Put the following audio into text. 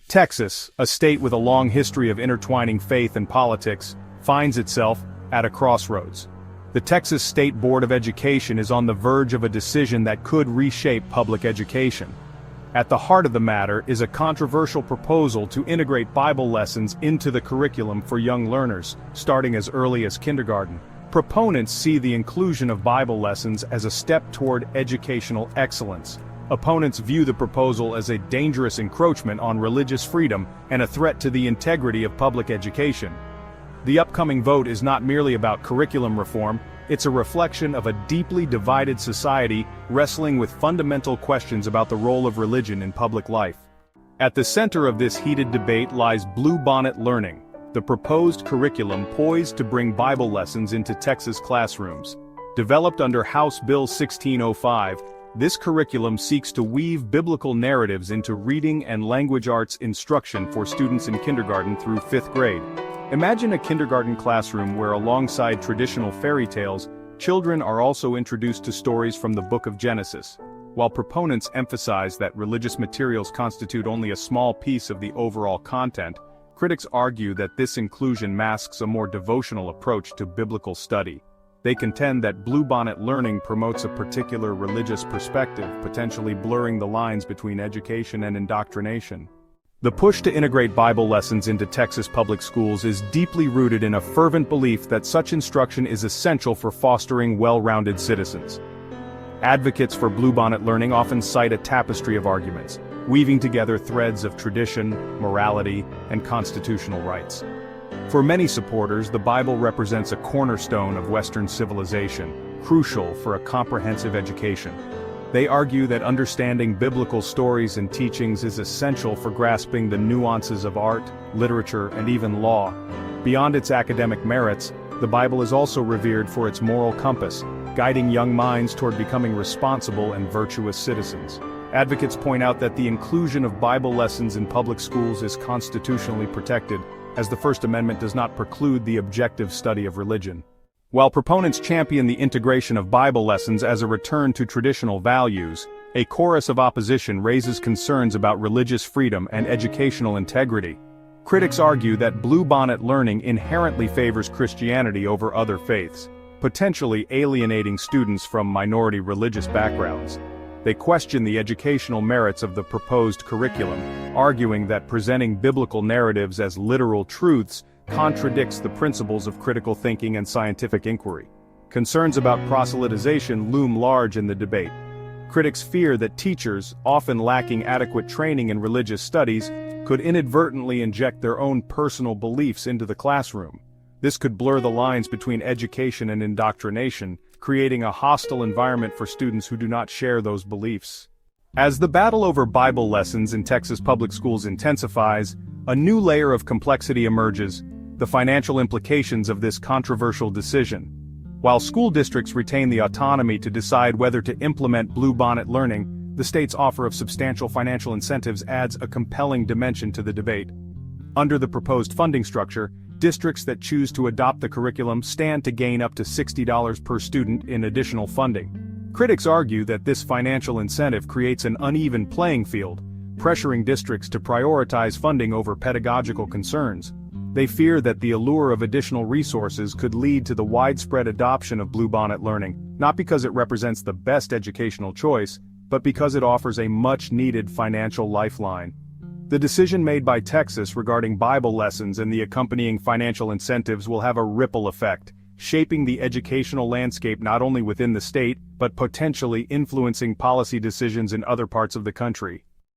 Texas, a state with a long history of intertwining faith and politics, finds itself at a crossroads. The Texas State Board of Education is on the verge of a decision that could reshape public education. At the heart of the matter is a controversial proposal to integrate Bible lessons into the curriculum for young learners, starting as early as kindergarten. Proponents see the inclusion of Bible lessons as a step toward educational excellence. Opponents view the proposal as a dangerous encroachment on religious freedom and a threat to the integrity of public education. The upcoming vote is not merely about curriculum reform, it's a reflection of a deeply divided society wrestling with fundamental questions about the role of religion in public life. At the center of this heated debate lies Bluebonnet Learning, the proposed curriculum poised to bring Bible lessons into Texas classrooms. Developed under House Bill 1605, this curriculum seeks to weave biblical narratives into reading and language arts instruction for students in kindergarten through 5th grade. Imagine a kindergarten classroom where, alongside traditional fairy tales, children are also introduced to stories from the book of Genesis. While proponents emphasize that religious materials constitute only a small piece of the overall content, critics argue that this inclusion masks a more devotional approach to biblical study. They contend that Bluebonnet Learning promotes a particular religious perspective, potentially blurring the lines between education and indoctrination. The push to integrate Bible lessons into Texas public schools is deeply rooted in a fervent belief that such instruction is essential for fostering well-rounded citizens. Advocates for Bluebonnet Learning often cite a tapestry of arguments, weaving together threads of tradition, morality, and constitutional rights. For many supporters, the Bible represents a cornerstone of Western civilization, crucial for a comprehensive education. They argue that understanding biblical stories and teachings is essential for grasping the nuances of art, literature, and even law. Beyond its academic merits, the Bible is also revered for its moral compass, guiding young minds toward becoming responsible and virtuous citizens. Advocates point out that the inclusion of Bible lessons in public schools is constitutionally protected, as the First Amendment does not preclude the objective study of religion. While proponents champion the integration of Bible lessons as a return to traditional values, a chorus of opposition raises concerns about religious freedom and educational integrity. Critics argue that Bluebonnet Learning inherently favors Christianity over other faiths, potentially alienating students from minority religious backgrounds. They question the educational merits of the proposed curriculum, arguing that presenting biblical narratives as literal truths contradicts the principles of critical thinking and scientific inquiry. Concerns about proselytization loom large in the debate. Critics fear that teachers, often lacking adequate training in religious studies, could inadvertently inject their own personal beliefs into the classroom. This could blur the lines between education and indoctrination, creating a hostile environment for students who do not share those beliefs. As the battle over Bible lessons in Texas public schools intensifies, a new layer of complexity emerges: the financial implications of this controversial decision. While school districts retain the autonomy to decide whether to implement Bluebonnet Learning, the state's offer of substantial financial incentives adds a compelling dimension to the debate. Under the proposed funding structure, districts that choose to adopt the curriculum stand to gain up to $60 per student in additional funding. Critics argue that this financial incentive creates an uneven playing field, pressuring districts to prioritize funding over pedagogical concerns. They fear that the allure of additional resources could lead to the widespread adoption of Bluebonnet Learning, not because it represents the best educational choice, but because it offers a much-needed financial lifeline. The decision made by Texas regarding Bible lessons and the accompanying financial incentives will have a ripple effect, shaping the educational landscape not only within the state, but potentially influencing policy decisions in other parts of the country.